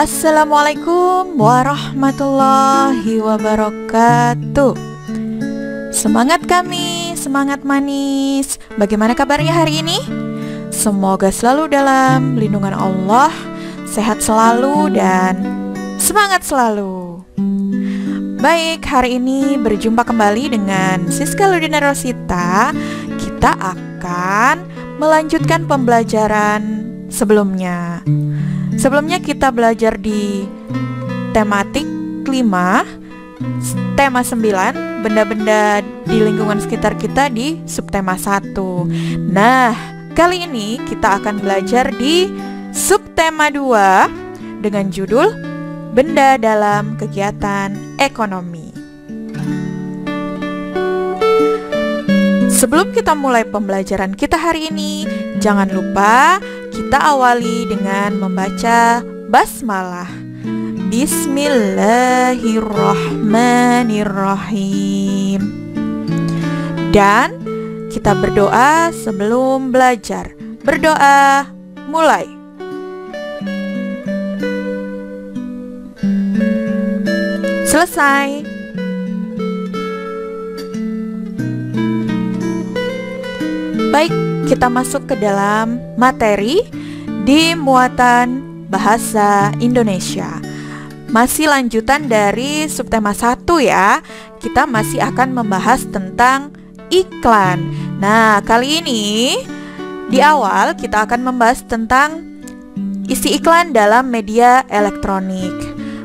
Assalamualaikum warahmatullahi wabarakatuh. Semangat kami, semangat manis. Bagaimana kabarnya hari ini? Semoga selalu dalam lindungan Allah, sehat selalu dan semangat selalu. Baik, hari ini berjumpa kembali dengan Siska Ludina Rosita. Kita akan melanjutkan pembelajaran sebelumnya. Sebelumnya kita belajar di tematik 5, tema 9, benda-benda di lingkungan sekitar kita di subtema 1. Nah, kali ini kita akan belajar di subtema 2 dengan judul benda dalam kegiatan ekonomi. Sebelum kita mulai pembelajaran kita hari ini, jangan lupa kita awali dengan membaca basmalah. Bismillahirrahmanirrahim. Dan kita berdoa sebelum belajar. Berdoa, mulai. Selesai. Baik, kita masuk ke dalam materi di muatan bahasa Indonesia. Masih lanjutan dari subtema 1 ya. Kita masih akan membahas tentang iklan. Nah, kali ini di awal kita akan membahas tentang isi iklan dalam media elektronik.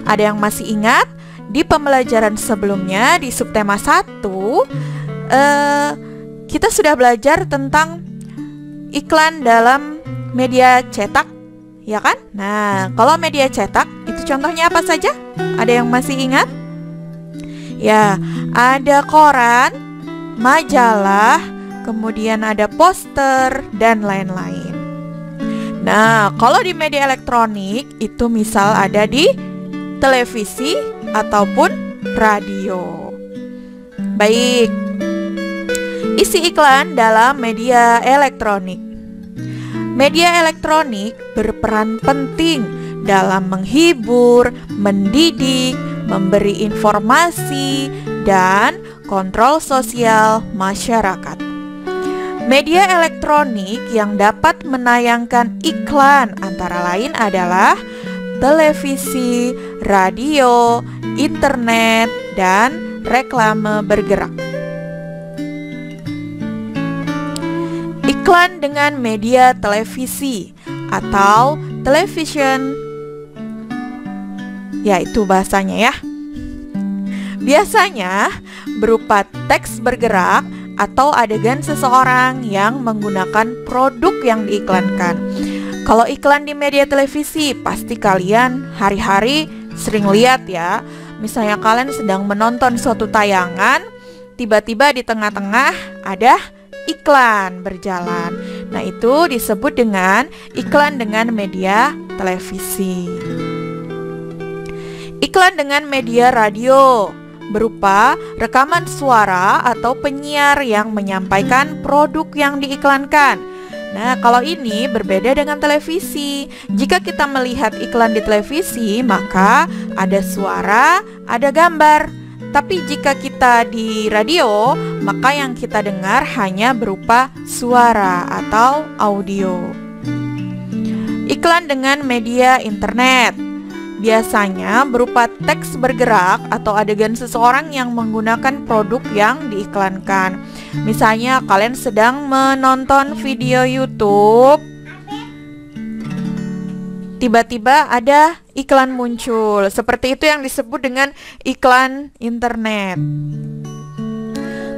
Ada yang masih ingat? Di pembelajaran sebelumnya di subtema 1 kita sudah belajar tentang iklan dalam media cetak, ya kan? Nah, kalau media cetak itu contohnya apa saja? Ada yang masih ingat? Ya, ada koran, majalah, kemudian ada poster, dan lain-lain. Nah, kalau di media elektronik itu misal ada di televisi ataupun radio. Baik. Isi iklan dalam media elektronik. Media elektronik berperan penting dalam menghibur, mendidik, memberi informasi, dan kontrol sosial masyarakat. Media elektronik yang dapat menayangkan iklan antara lain adalah televisi, radio, internet, dan reklame bergerak. Iklan dengan media televisi atau television, ya itu bahasanya ya. Biasanya berupa teks bergerak atau adegan seseorang yang menggunakan produk yang diiklankan. Kalau iklan di media televisi, pasti kalian hari-hari sering lihat ya. Misalnya kalian sedang menonton suatu tayangan, tiba-tiba di tengah-tengah ada iklan berjalan. Nah, itu disebut dengan iklan dengan media televisi. Iklan dengan media radio berupa rekaman suara atau penyiar yang menyampaikan produk yang diiklankan. Nah, kalau ini berbeda dengan televisi. Jika kita melihat iklan di televisi, maka ada suara, ada gambar. Tapi jika kita di radio, maka yang kita dengar hanya berupa suara atau audio. Iklan dengan media internet biasanya berupa teks bergerak atau adegan seseorang yang menggunakan produk yang diiklankan. Misalnya kalian sedang menonton video YouTube, tiba-tiba ada iklan muncul. Seperti itu yang disebut dengan iklan internet.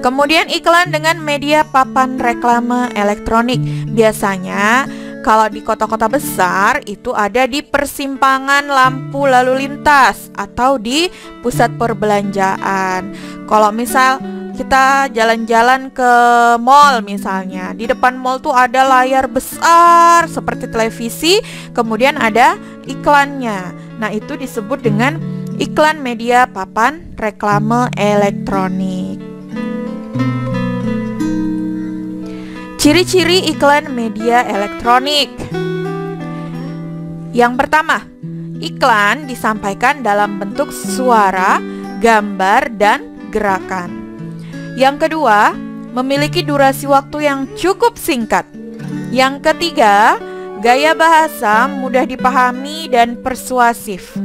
Kemudian iklan dengan media papan reklame elektronik. Biasanya kalau di kota-kota besar itu ada di persimpangan lampu lalu lintas atau di pusat perbelanjaan. Kalau misal kita jalan-jalan ke mall misalnya, di depan mall tuh ada layar besar seperti televisi, kemudian ada iklannya. Nah, itu disebut dengan iklan media papan reklame elektronik. Ciri-ciri iklan media elektronik. Yang pertama, iklan disampaikan dalam bentuk suara, gambar, dan gerakan. Yang kedua, memiliki durasi waktu yang cukup singkat. Yang ketiga, gaya bahasa mudah dipahami dan persuasif.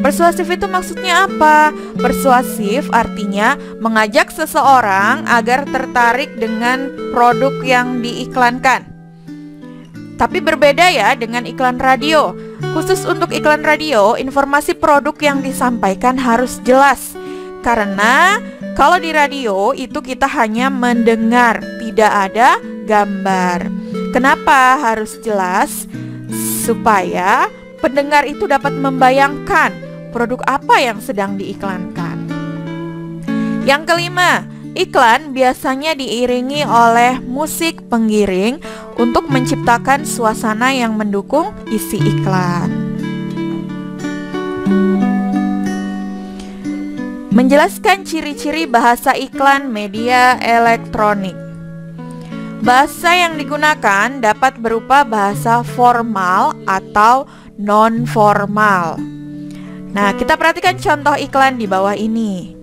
Persuasif itu maksudnya apa? Persuasif artinya mengajak seseorang agar tertarik dengan produk yang diiklankan. Tapi berbeda ya dengan iklan radio. Khusus untuk iklan radio, informasi produk yang disampaikan harus jelas. Karena kalau di radio itu kita hanya mendengar, tidak ada gambar. Kenapa harus jelas? Supaya pendengar itu dapat membayangkan produk apa yang sedang diiklankan. Yang kelima, iklan biasanya diiringi oleh musik pengiring untuk menciptakan suasana yang mendukung isi iklan. Menjelaskan ciri-ciri bahasa iklan media elektronik. Bahasa yang digunakan dapat berupa bahasa formal atau non-formal. Nah, kita perhatikan contoh iklan di bawah ini.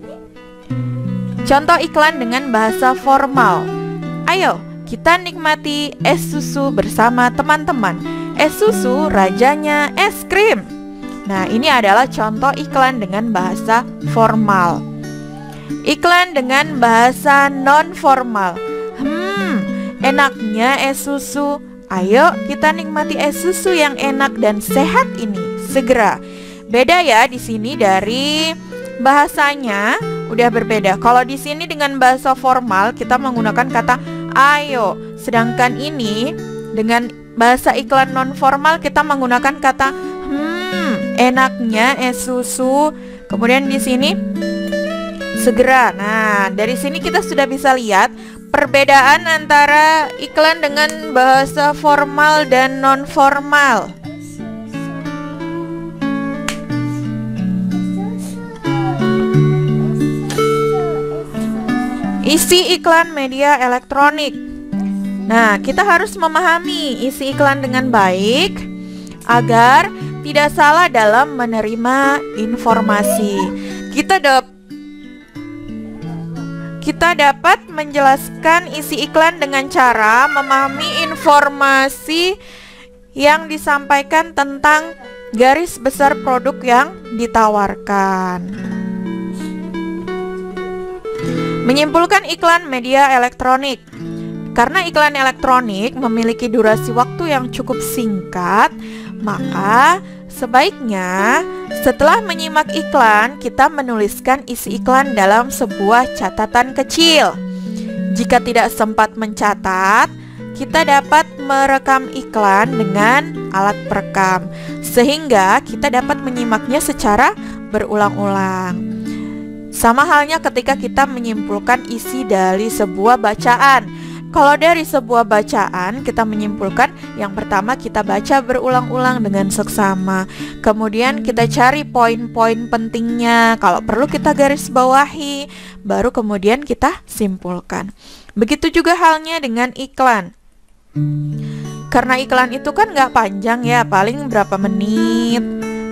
Contoh iklan dengan bahasa formal. Ayo, kita nikmati es susu bersama teman-teman. Es susu rajanya es krim. Nah, ini adalah contoh iklan dengan bahasa formal. Iklan dengan bahasa non-formal. Enaknya es susu. Ayo, kita nikmati es susu yang enak dan sehat ini segera. Beda ya di sini dari bahasanya udah berbeda. Kalau di sini dengan bahasa formal kita menggunakan kata ayo, sedangkan ini dengan bahasa iklan non formal kita menggunakan kata enaknya es susu. Kemudian di sini segera. Nah, dari sini kita sudah bisa lihat perbedaan antara iklan dengan bahasa formal dan non formal. Isi iklan media elektronik. Nah, kita harus memahami isi iklan dengan baik agar tidak salah dalam menerima informasi. Kita dapat menjelaskan isi iklan dengan cara memahami informasi yang disampaikan tentang garis besar produk yang ditawarkan. Menyimpulkan iklan media elektronik. Karena iklan elektronik memiliki durasi waktu yang cukup singkat, maka sebaiknya setelah menyimak iklan, kita menuliskan isi iklan dalam sebuah catatan kecil. Jika tidak sempat mencatat, kita dapat merekam iklan dengan alat perekam, sehingga kita dapat menyimaknya secara berulang-ulang. Sama halnya ketika kita menyimpulkan isi dari sebuah bacaan. Kalau dari sebuah bacaan kita menyimpulkan, yang pertama kita baca berulang-ulang dengan seksama. Kemudian kita cari poin-poin pentingnya. Kalau perlu kita garis bawahi, baru kemudian kita simpulkan. Begitu juga halnya dengan iklan. Karena iklan itu kan nggak panjang ya, paling berapa menit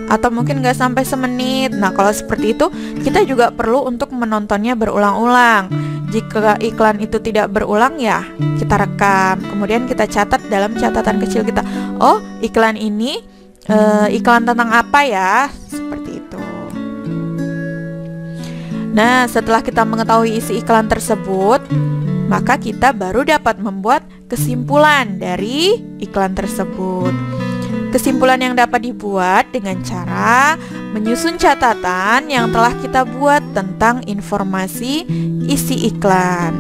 atau mungkin nggak sampai semenit. Nah, kalau seperti itu kita juga perlu untuk menontonnya berulang-ulang. Jika iklan itu tidak berulang ya kita rekam, kemudian kita catat dalam catatan kecil kita. Oh, iklan ini iklan tentang apa ya? Seperti itu. Nah, setelah kita mengetahui isi iklan tersebut, maka kita baru dapat membuat kesimpulan dari iklan tersebut. Kesimpulan yang dapat dibuat dengan cara menyusun catatan yang telah kita buat tentang informasi isi iklan.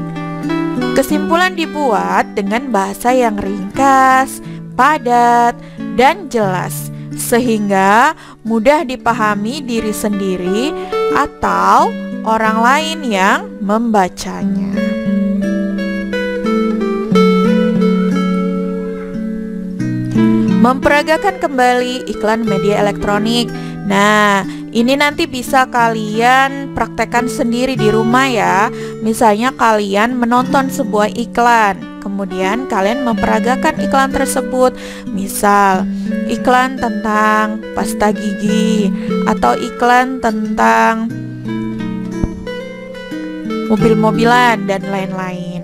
Kesimpulan dibuat dengan bahasa yang ringkas, padat, dan jelas, sehingga mudah dipahami diri sendiri atau orang lain yang membacanya. Memperagakan kembali iklan media elektronik. Nah, ini nanti bisa kalian praktekkan sendiri di rumah ya. Misalnya kalian menonton sebuah iklan, Kemudian kalian memperagakan iklan tersebut. Misal, iklan tentang pasta gigi atau iklan tentang mobil-mobilan dan lain-lain.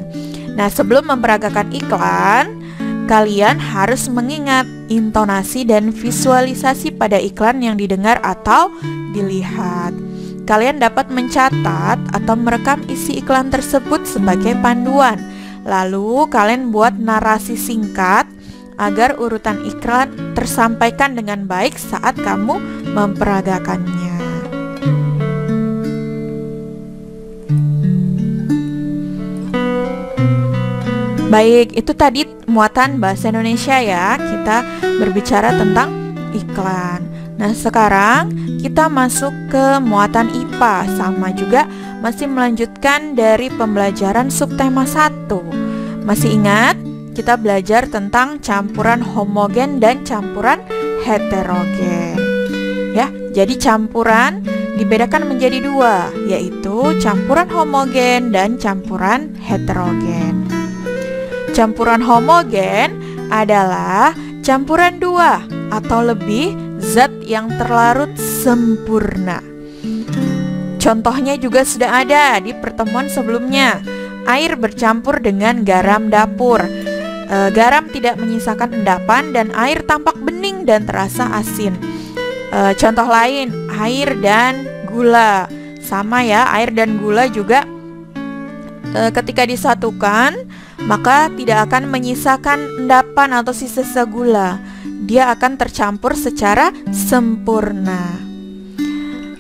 Nah, sebelum memperagakan iklan, kalian harus mengingat intonasi dan visualisasi pada iklan yang didengar atau dilihat. Kalian dapat mencatat atau merekam isi iklan tersebut sebagai panduan. Lalu kalian buat narasi singkat agar urutan iklan tersampaikan dengan baik saat kamu memperagakannya. Baik, itu tadi muatan bahasa Indonesia ya. Kita berbicara tentang iklan. Nah, sekarang kita masuk ke muatan IPA. Sama juga masih melanjutkan dari pembelajaran subtema 1. Masih ingat? Kita belajar tentang campuran homogen dan campuran heterogen. Ya, jadi campuran dibedakan menjadi dua, yaitu campuran homogen dan campuran heterogen. Campuran homogen adalah campuran dua atau lebih zat yang terlarut sempurna. Contohnya juga sudah ada di pertemuan sebelumnya. Air bercampur dengan garam dapur. Garam tidak menyisakan endapan dan air tampak bening dan terasa asin. Contoh lain, air dan gula. Sama ya, air dan gula juga ketika disatukan maka tidak akan menyisakan endapan atau sisa-sisa gula. Dia akan tercampur secara sempurna.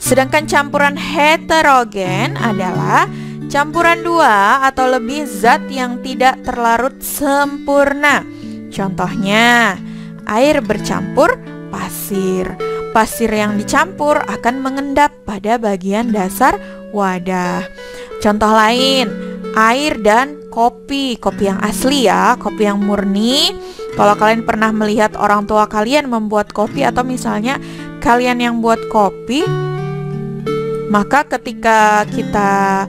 Sedangkan campuran heterogen adalah campuran dua atau lebih zat yang tidak terlarut sempurna. Contohnya, air bercampur pasir. Pasir yang dicampur akan mengendap pada bagian dasar wadah. Contoh lain, air dan kopi. Kopi yang asli ya, kopi yang murni. Kalau kalian pernah melihat orang tua kalian membuat kopi atau misalnya kalian yang buat kopi, maka ketika kita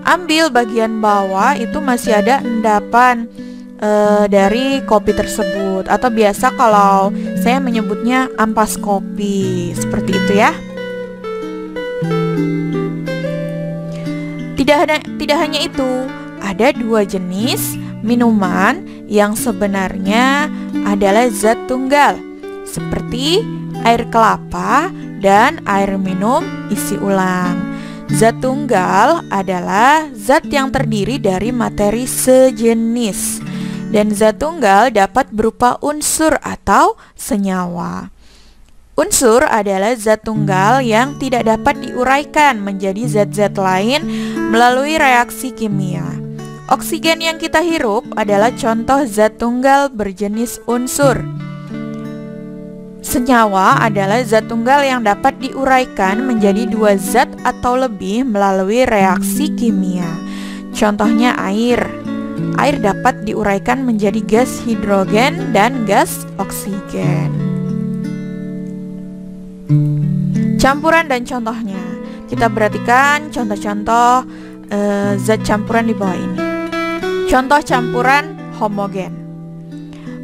ambil bagian bawah itu masih ada endapan dari kopi tersebut. Atau biasa kalau saya menyebutnya ampas kopi. Seperti itu ya. Tidak hanya itu, ada dua jenis minuman yang sebenarnya adalah zat tunggal, seperti air kelapa dan air minum isi ulang. Zat tunggal adalah zat yang terdiri dari materi sejenis, dan zat tunggal dapat berupa unsur atau senyawa. Unsur adalah zat tunggal yang tidak dapat diuraikan menjadi zat-zat lain melalui reaksi kimia. Oksigen yang kita hirup adalah contoh zat tunggal berjenis unsur. Senyawa adalah zat tunggal yang dapat diuraikan menjadi dua zat atau lebih melalui reaksi kimia. Contohnya air. Air dapat diuraikan menjadi gas hidrogen dan gas oksigen. Campuran dan contohnya. Kita perhatikan contoh-contoh zat campuran di bawah ini. Contoh campuran homogen.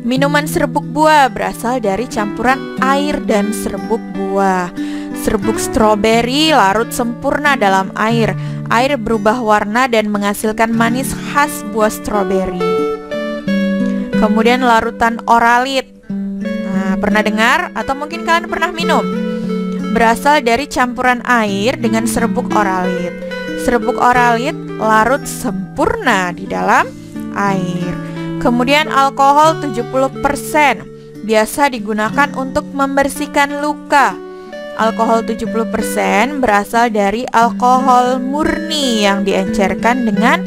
Minuman serbuk buah berasal dari campuran air dan serbuk buah. Serbuk stroberi larut sempurna dalam air. Air berubah warna dan menghasilkan manis khas buah stroberi. Kemudian larutan oralit. Nah, pernah dengar atau mungkin kalian pernah minum? Berasal dari campuran air dengan serbuk oralit. Serbuk oralit larut sempurna di dalam air. Kemudian alkohol 70% biasa digunakan untuk membersihkan luka. Alkohol 70% berasal dari alkohol murni yang diencerkan dengan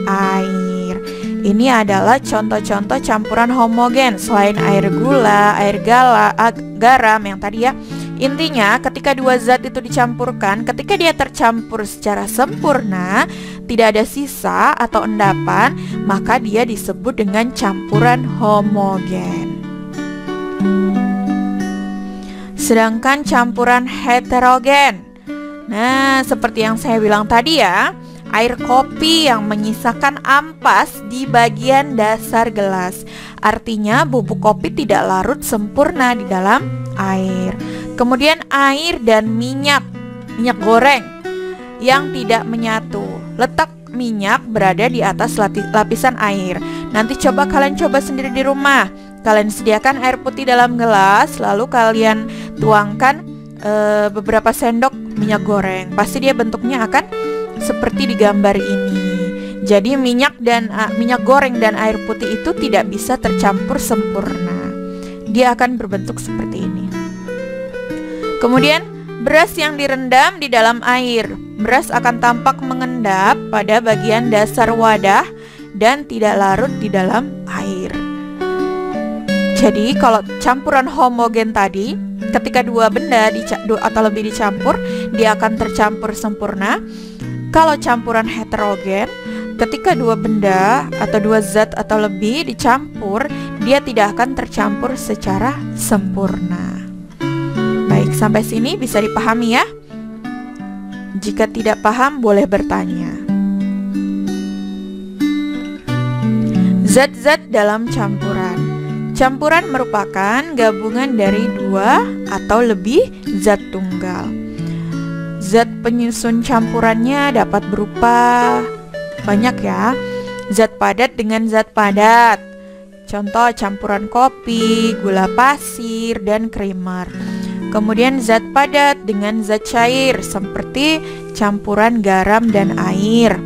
air. Ini adalah contoh-contoh campuran homogen selain air gula, air garam yang tadi ya. Intinya ketika dua zat itu dicampurkan, ketika dia tercampur secara sempurna, tidak ada sisa atau endapan, maka dia disebut dengan campuran homogen. Sedangkan campuran heterogen, nah seperti yang saya bilang tadi ya, air kopi yang menyisakan ampas di bagian dasar gelas. Artinya bubuk kopi tidak larut sempurna di dalam air. Kemudian air dan minyak goreng yang tidak menyatu. Letak minyak berada di atas lapisan air. Nanti kalian coba sendiri di rumah. Kalian sediakan air putih dalam gelas, lalu kalian tuangkan beberapa sendok minyak goreng. Pasti dia bentuknya akan seperti di gambar ini. Jadi minyak goreng dan air putih itu tidak bisa tercampur sempurna. Dia akan berbentuk seperti ini. Kemudian beras yang direndam di dalam air. Beras akan tampak mengendap pada bagian dasar wadah dan tidak larut di dalam air. Jadi kalau campuran homogen tadi, ketika dua benda atau lebih dicampur, dia akan tercampur sempurna. Kalau campuran heterogen, ketika dua benda atau dua zat atau lebih dicampur, dia tidak akan tercampur secara sempurna. Baik, sampai sini bisa dipahami ya? Jika tidak paham, boleh bertanya. Zat-zat dalam campuran. Campuran merupakan gabungan dari dua atau lebih zat tunggal. Zat penyusun campurannya dapat berupa banyak ya. Zat padat dengan zat padat. Contoh campuran kopi, gula pasir, dan creamer. Kemudian zat padat dengan zat cair seperti campuran garam dan air.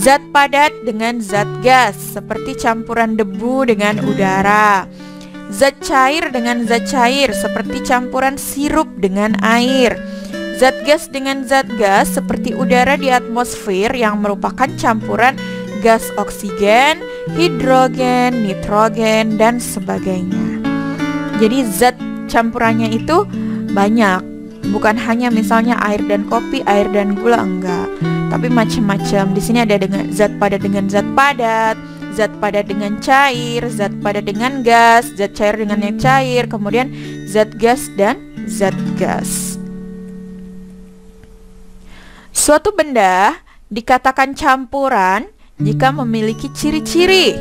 Zat padat dengan zat gas seperti campuran debu dengan udara. Zat cair dengan zat cair seperti campuran sirup dengan air. Zat gas dengan zat gas seperti udara di atmosfer yang merupakan campuran gas oksigen, hidrogen, nitrogen, dan sebagainya. Jadi zat campurannya itu banyak, bukan hanya misalnya air dan kopi, air dan gula, enggak, tapi macam-macam. Di sini ada dengan zat padat dengan zat padat dengan cair, zat padat dengan gas, zat cair dengan yang cair, kemudian zat gas dan zat gas. Suatu benda dikatakan campuran jika memiliki ciri-ciri,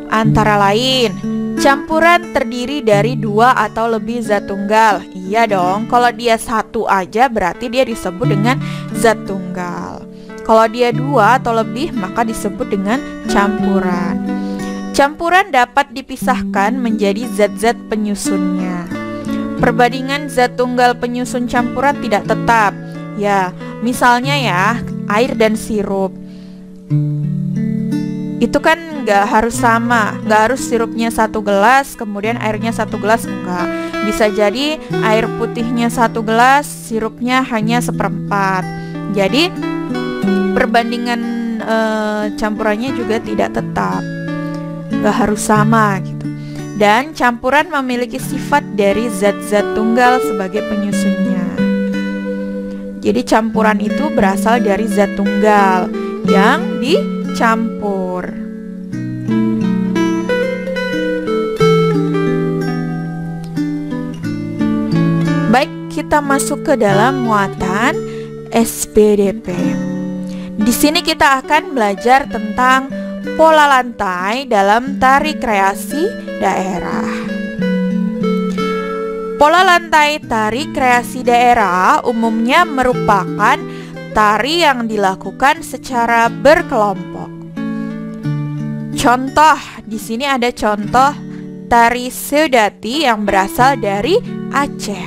antara lain campuran terdiri dari dua atau lebih zat tunggal. Iya dong, kalau dia satu aja berarti dia disebut dengan zat tunggal. Kalau dia dua atau lebih maka disebut dengan campuran. Campuran dapat dipisahkan menjadi zat-zat penyusunnya. Perbandingan zat tunggal penyusun campuran tidak tetap. Ya, misalnya ya, air dan sirup. Itu kan nggak harus sama, nggak harus sirupnya 1 gelas, kemudian airnya 1 gelas, enggak. Bisa jadi air putihnya 1 gelas, sirupnya hanya 1/4. Jadi perbandingan campurannya juga tidak tetap, nggak harus sama gitu. Dan campuran memiliki sifat dari zat-zat tunggal sebagai penyusunnya. Jadi campuran itu berasal dari zat tunggal yang dicampur. Baik, kita masuk ke dalam muatan SPDP. Di sini kita akan belajar tentang pola lantai dalam tari kreasi daerah. Pola lantai tari kreasi daerah umumnya merupakan tari yang dilakukan secara berkelompok. Contoh, di sini ada contoh tari Seudati yang berasal dari Aceh.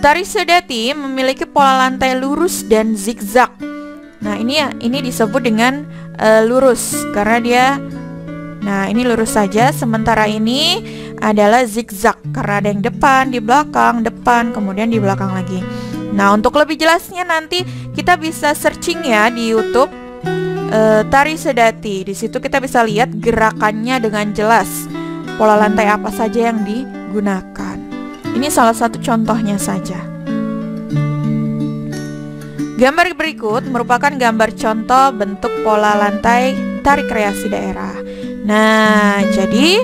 Tari Seudati memiliki pola lantai lurus dan zigzag. Nah, ini disebut dengan lurus karena dia, nah ini lurus saja, sementara ini adalah zigzag karena ada yang depan, di belakang, depan, kemudian di belakang lagi. Nah, untuk lebih jelasnya nanti kita bisa searching ya di YouTube tari Seudati. Di situ kita bisa lihat gerakannya dengan jelas, pola lantai apa saja yang digunakan. Ini salah satu contohnya saja. Gambar berikut merupakan gambar contoh bentuk pola lantai tari kreasi daerah. Nah, jadi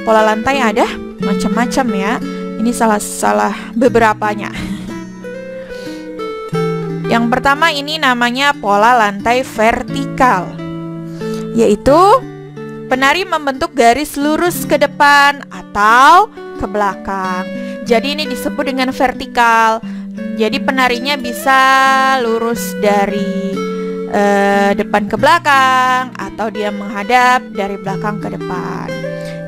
pola lantai ada macam-macam ya. Ini salah beberapanya. Yang pertama ini namanya pola lantai vertikal, yaitu penari membentuk garis lurus ke depan atau ke belakang. Jadi ini disebut dengan vertikal. Jadi penarinya bisa lurus dari depan ke belakang atau dia menghadap dari belakang ke depan.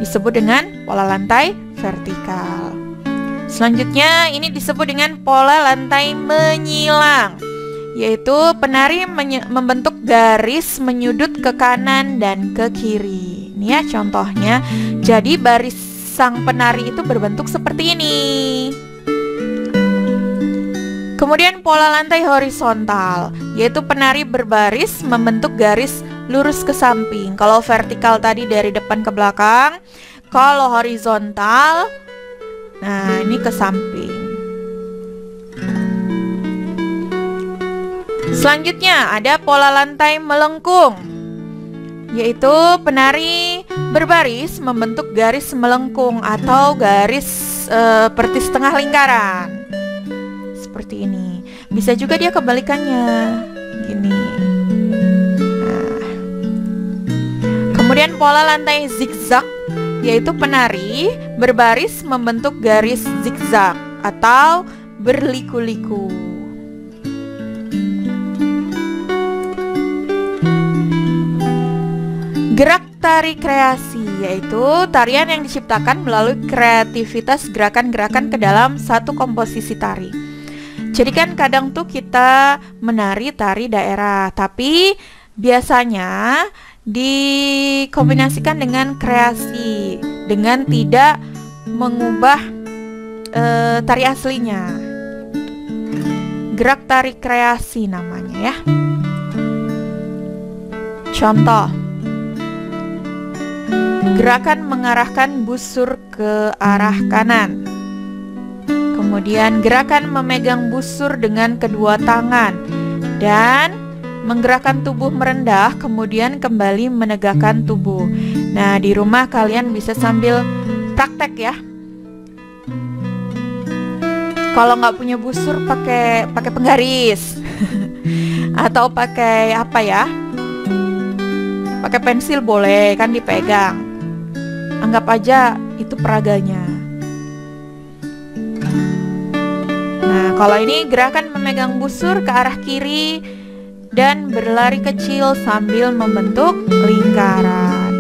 Disebut dengan pola lantai vertikal. Selanjutnya ini disebut dengan pola lantai menyilang, yaitu penari membentuk garis menyudut ke kanan dan ke kiri. Ini ya contohnya. Jadi baris sang penari itu berbentuk seperti ini. Kemudian pola lantai horizontal, yaitu penari berbaris membentuk garis lurus ke samping. Kalau vertikal tadi dari depan ke belakang, kalau horizontal, nah ini ke samping. Selanjutnya ada pola lantai melengkung, yaitu penari berbaris membentuk garis melengkung atau garis seperti setengah lingkaran. Seperti ini. Bisa juga dia kebalikannya, gini. Nah. Kemudian pola lantai zigzag, yaitu penari berbaris membentuk garis zigzag atau berliku-liku. Gerak tari kreasi, yaitu tarian yang diciptakan melalui kreativitas gerakan-gerakan ke dalam satu komposisi tari. Jadi kan kadang tuh kita menari tari daerah, tapi biasanya dikombinasikan dengan kreasi, dengan tidak mengubah tari aslinya. Gerak tari kreasi namanya ya. Contoh, gerakan mengarahkan busur ke arah kanan. Kemudian gerakan memegang busur dengan kedua tangan dan menggerakkan tubuh merendah, kemudian kembali menegakkan tubuh. Nah, di rumah kalian bisa sambil praktek ya. Kalau nggak punya busur pakai penggaris atau pakai apa ya? Pakai pensil boleh, kan dipegang. Anggap aja itu peraganya. Nah, kalau ini gerakan memegang busur ke arah kiri dan berlari kecil sambil membentuk lingkaran.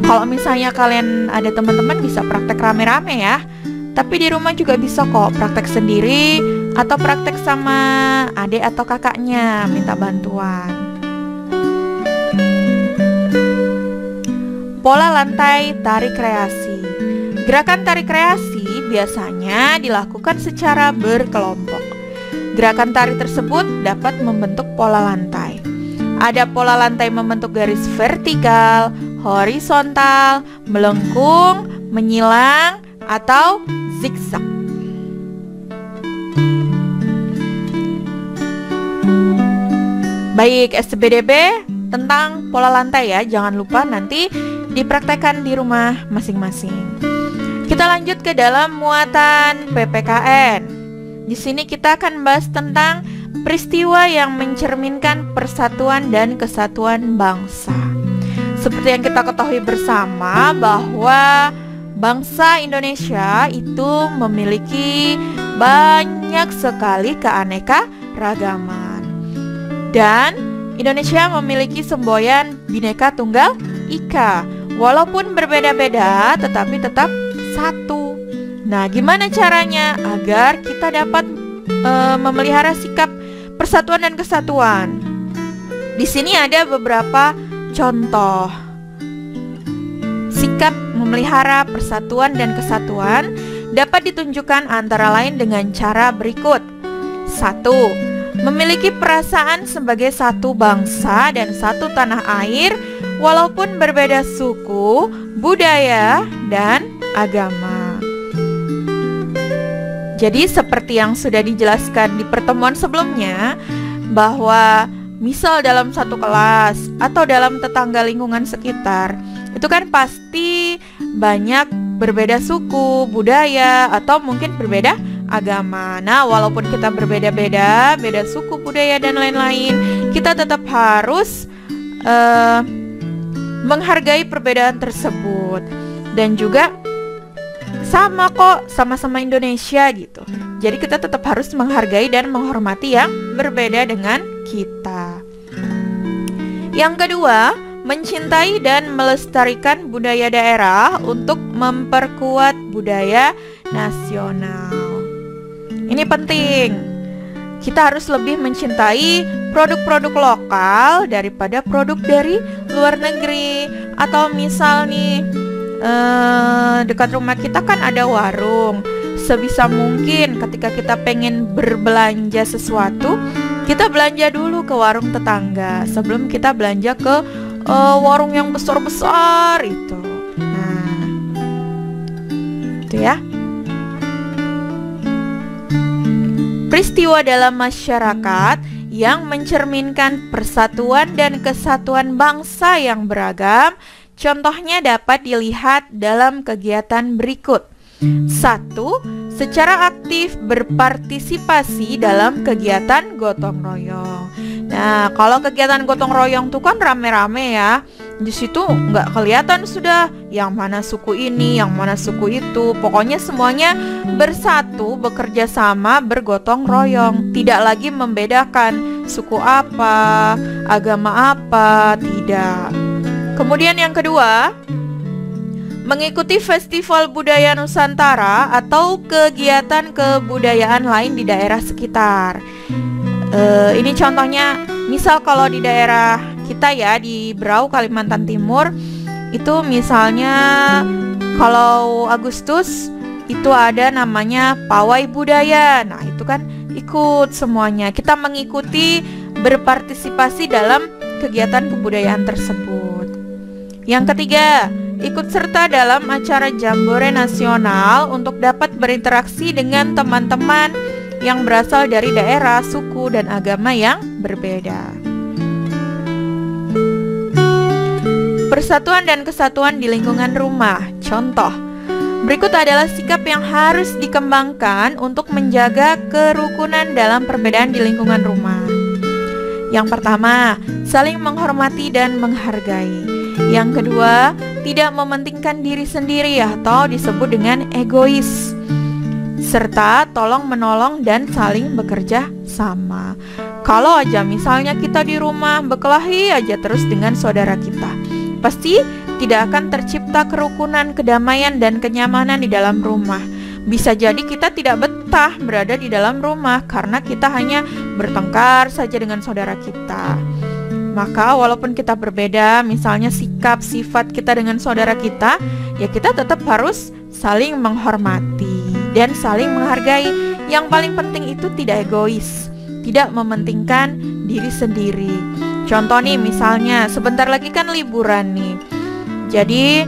Kalau misalnya kalian ada teman-teman bisa praktek rame-rame ya. Tapi di rumah juga bisa kok praktek sendiri atau praktek sama adik atau kakaknya, minta bantuan. Pola lantai tari kreasi. Gerakan tari kreasi biasanya dilakukan secara berkelompok. Gerakan tari tersebut dapat membentuk pola lantai. Ada pola lantai membentuk garis vertikal, horizontal, melengkung, menyilang, atau zigzag. Baik, SBDB tentang pola lantai ya. Jangan lupa nanti dipraktekkan di rumah masing-masing. Kita lanjut ke dalam muatan PPKN. Di sini kita akan bahas tentang peristiwa yang mencerminkan persatuan dan kesatuan bangsa. Seperti yang kita ketahui bersama bahwa bangsa Indonesia itu memiliki banyak sekali keanekaragaman. Dan Indonesia memiliki semboyan Bhinneka Tunggal Ika. Walaupun berbeda-beda tetapi tetap satu. Nah, gimana caranya agar kita dapat memelihara sikap persatuan dan kesatuan? Di sini ada beberapa contoh sikap memelihara persatuan dan kesatuan dapat ditunjukkan antara lain dengan cara berikut. 1. Memiliki perasaan sebagai satu bangsa dan satu tanah air walaupun berbeda suku, budaya, dan agama. Jadi seperti yang sudah dijelaskan di pertemuan sebelumnya, bahwa misal dalam satu kelas atau dalam tetangga lingkungan sekitar, itu kan pasti banyak berbeda suku, budaya, atau mungkin berbeda agama. Nah, walaupun kita berbeda-beda, beda suku, budaya, dan lain-lain, kita tetap harus menghargai perbedaan tersebut. Dan juga sama kok, sama-sama Indonesia gitu. Jadi kita tetap harus menghargai dan menghormati yang berbeda dengan kita. Yang kedua, mencintai dan melestarikan budaya daerah untuk memperkuat budaya nasional. Ini penting. Kita harus lebih mencintai produk-produk lokal daripada produk dari luar negeri. Atau misal nih, dekat rumah kita kan ada warung. Sebisa mungkin ketika kita pengen berbelanja sesuatu, kita belanja dulu ke warung tetangga sebelum kita belanja ke warung yang besar-besar itu. Nah, itu ya. Peristiwa dalam masyarakat yang mencerminkan persatuan dan kesatuan bangsa yang beragam, contohnya dapat dilihat dalam kegiatan berikut. 1. Secara aktif berpartisipasi dalam kegiatan gotong royong. Nah, kalau kegiatan gotong royong tuh kan rame-rame ya. Di situ nggak kelihatan sudah yang mana suku ini, yang mana suku itu. Pokoknya semuanya bersatu, bekerja sama, bergotong royong. Tidak lagi membedakan suku apa, agama apa, tidak. Kemudian yang kedua, mengikuti festival budaya Nusantara atau kegiatan kebudayaan lain di daerah sekitar. Ini contohnya, misal kalau di daerah kita ya, di Berau, Kalimantan Timur, itu misalnya kalau Agustus itu ada namanya pawai budaya. Nah, itu kan ikut semuanya. Kita mengikuti, berpartisipasi dalam kegiatan kebudayaan tersebut. Yang ketiga, ikut serta dalam acara jambore nasional untuk dapat berinteraksi dengan teman-teman yang berasal dari daerah, suku, dan agama yang berbeda. Persatuan dan kesatuan di lingkungan rumah. Contoh, berikut adalah sikap yang harus dikembangkan untuk menjaga kerukunan dalam perbedaan di lingkungan rumah. Yang pertama, saling menghormati dan menghargai. Yang kedua, tidak mementingkan diri sendiri atau disebut dengan egois, serta tolong menolong dan saling bekerja sama. Kalau aja misalnya kita di rumah berkelahi aja terus dengan saudara kita, pasti tidak akan tercipta kerukunan, kedamaian, dan kenyamanan di dalam rumah. Bisa jadi kita tidak betah berada di dalam rumah karena kita hanya bertengkar saja dengan saudara kita. Maka walaupun kita berbeda, misalnya sikap, sifat kita dengan saudara kita, ya kita tetap harus saling menghormati dan saling menghargai. Yang paling penting itu tidak egois, tidak mementingkan diri sendiri. Contoh nih, misalnya sebentar lagi kan liburan nih. Jadi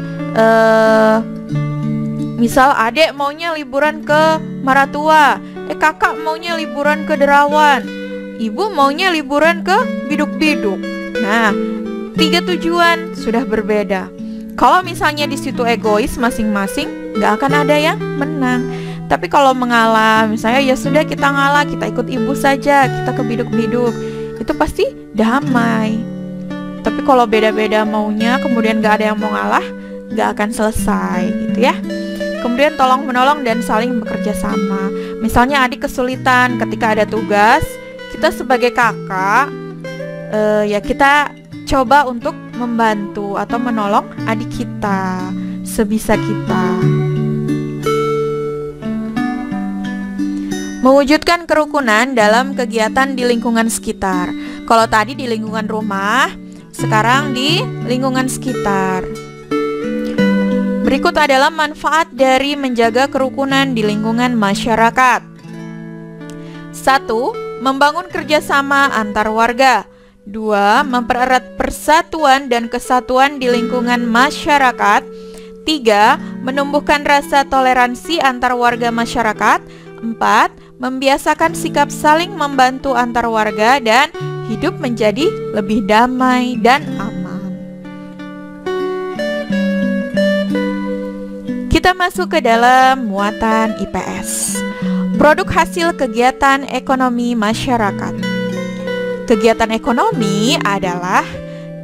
misal adek maunya liburan ke Maratua, kakak maunya liburan ke Derawan, ibu maunya liburan ke Biduk-Biduk. Nah, 3 tujuan sudah berbeda. Kalau misalnya di situ egois masing-masing, nggak akan ada yang menang. Tapi kalau mengalah, misalnya ya sudah kita ngalah, kita ikut ibu saja, kita ke Biduk-Biduk, itu pasti damai. Tapi kalau beda-beda maunya, kemudian nggak ada yang mau ngalah, nggak akan selesai gitu ya. Kemudian tolong menolong dan saling bekerja sama. Misalnya adik kesulitan ketika ada tugas, kita sebagai kakak, ya kita coba untuk membantu atau menolong adik kita sebisa kita. Mewujudkan kerukunan dalam kegiatan di lingkungan sekitar. Kalau tadi di lingkungan rumah, sekarang di lingkungan sekitar. Berikut adalah manfaat dari menjaga kerukunan di lingkungan masyarakat. 1. Membangun kerjasama antar warga. 2. Mempererat persatuan dan kesatuan di lingkungan masyarakat. 3. Menumbuhkan rasa toleransi antar warga masyarakat. 4. Membiasakan sikap saling membantu antar warga dan hidup menjadi lebih damai dan aman. Kita Kita masuk ke dalam muatan IPS. Produk hasil kegiatan ekonomi masyarakat. Kegiatan ekonomi adalah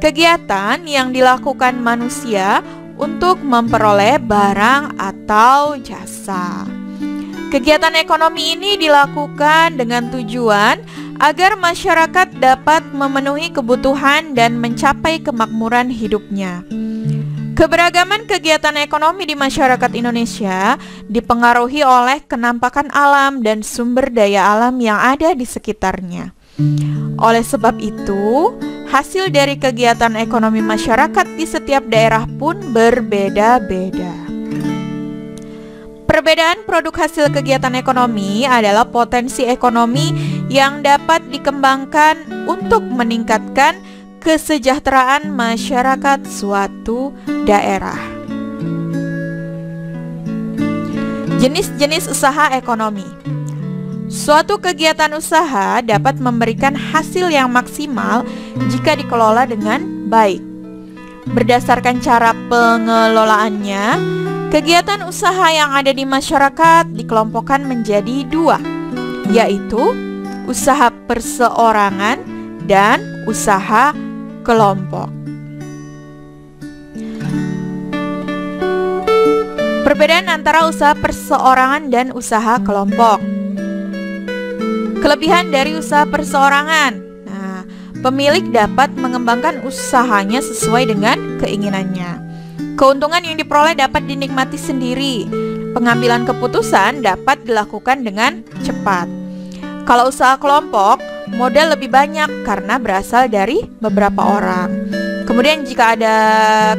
kegiatan yang dilakukan manusia untuk memperoleh barang atau jasa. Kegiatan ekonomi ini dilakukan dengan tujuan agar masyarakat dapat memenuhi kebutuhan dan mencapai kemakmuran hidupnya. Keberagaman kegiatan ekonomi di masyarakat Indonesia dipengaruhi oleh kenampakan alam dan sumber daya alam yang ada di sekitarnya. Oleh sebab itu, hasil dari kegiatan ekonomi masyarakat di setiap daerah pun berbeda-beda. Perbedaan produk hasil kegiatan ekonomi adalah potensi ekonomi yang dapat dikembangkan untuk meningkatkan kesejahteraan masyarakat suatu daerah. Jenis-jenis usaha ekonomi. Suatu kegiatan usaha dapat memberikan hasil yang maksimal jika dikelola dengan baik. Berdasarkan cara pengelolaannya, kegiatan usaha yang ada di masyarakat dikelompokkan menjadi dua, yaitu usaha perseorangan dan usaha kelompok. Perbedaan antara usaha perseorangan dan usaha kelompok. Kelebihan dari usaha perseorangan. Nah, pemilik dapat mengembangkan usahanya sesuai dengan keinginannya. Keuntungan yang diperoleh dapat dinikmati sendiri. Pengambilan keputusan dapat dilakukan dengan cepat. Kalau usaha kelompok, modal lebih banyak karena berasal dari beberapa orang. Kemudian jika ada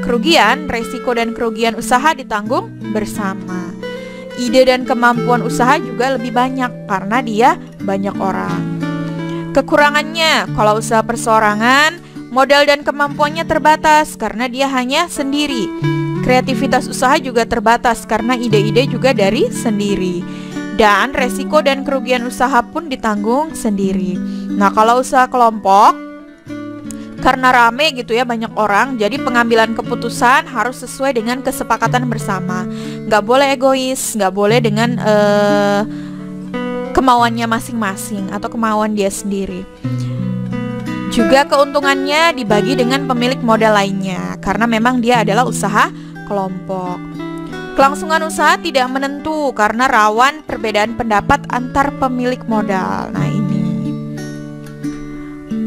kerugian, resiko dan kerugian usaha ditanggung bersama. Ide dan kemampuan usaha juga lebih banyak karena dia banyak orang. Kekurangannya, kalau usaha perseorangan, modal dan kemampuannya terbatas karena dia hanya sendiri. Kreativitas usaha juga terbatas karena ide-ide juga dari sendiri. Dan resiko dan kerugian usaha pun ditanggung sendiri. Nah, kalau usaha kelompok, karena rame gitu ya, banyak orang, jadi pengambilan keputusan harus sesuai dengan kesepakatan bersama. Nggak boleh egois, nggak boleh dengan kemauannya masing-masing atau kemauan dia sendiri. Juga keuntungannya dibagi dengan pemilik modal lainnya, karena memang dia adalah usaha kelompok. Kelangsungan usaha tidak menentu karena rawan perbedaan pendapat antar pemilik modal. Nah, ini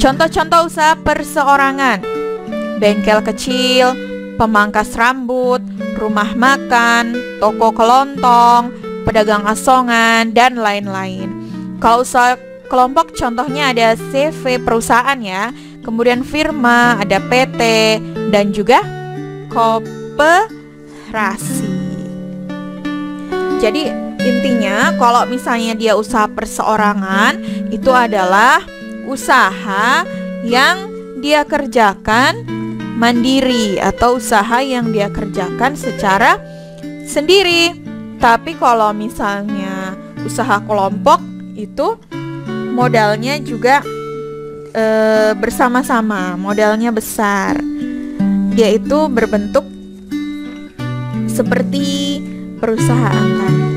contoh-contoh usaha perseorangan: bengkel kecil, pemangkas rambut, rumah makan, toko kelontong, pedagang asongan, dan lain-lain. Kalau usaha kelompok contohnya ada CV perusahaan ya, kemudian firma, ada PT, dan juga koperasi. Jadi intinya kalau misalnya dia usaha perseorangan, itu adalah usaha yang dia kerjakan mandiri atau usaha yang dia kerjakan secara sendiri. Tapi kalau misalnya usaha kelompok itu modalnya juga bersama-sama, modalnya besar. Dia itu berbentuk seperti perusahaan tadi.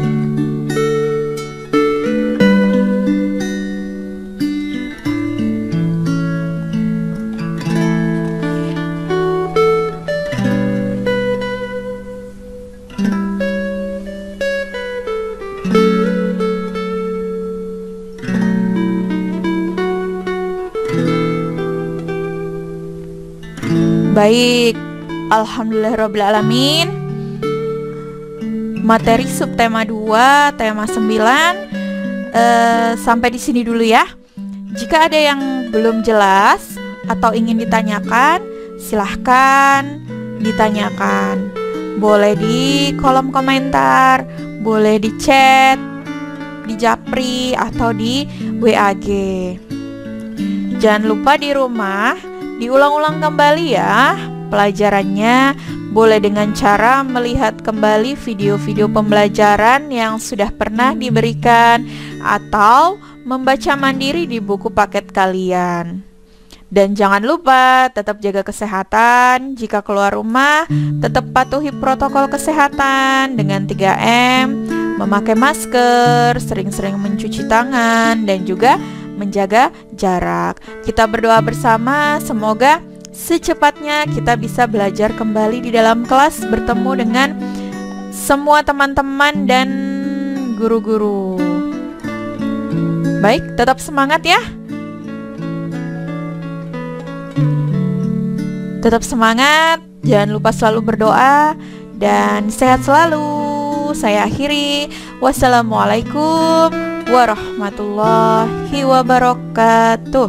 Baik, alhamdulillahirrabbilalamin. Materi subtema 2, tema 9 sampai di sini dulu ya. Jika ada yang belum jelas atau ingin ditanyakan, silahkan ditanyakan. Boleh di kolom komentar, boleh di chat, di Japri, atau di WAG. Jangan lupa di rumah diulang-ulang kembali ya pelajarannya. Boleh dengan cara melihat kembali video-video pembelajaran yang sudah pernah diberikan atau membaca mandiri di buku paket kalian. Dan jangan lupa tetap jaga kesehatan. Jika keluar rumah, tetap patuhi protokol kesehatan dengan 3M, memakai masker, sering-sering mencuci tangan, dan juga menjaga jarak. Kita berdoa bersama, semoga secepatnya kita bisa belajar kembali di dalam kelas, bertemu dengan semua teman-teman dan guru-guru. Baik, tetap semangat ya. Tetap semangat, jangan lupa selalu berdoa, dan sehat selalu. Saya akhiri. Wassalamualaikum warahmatullahi wabarakatuh.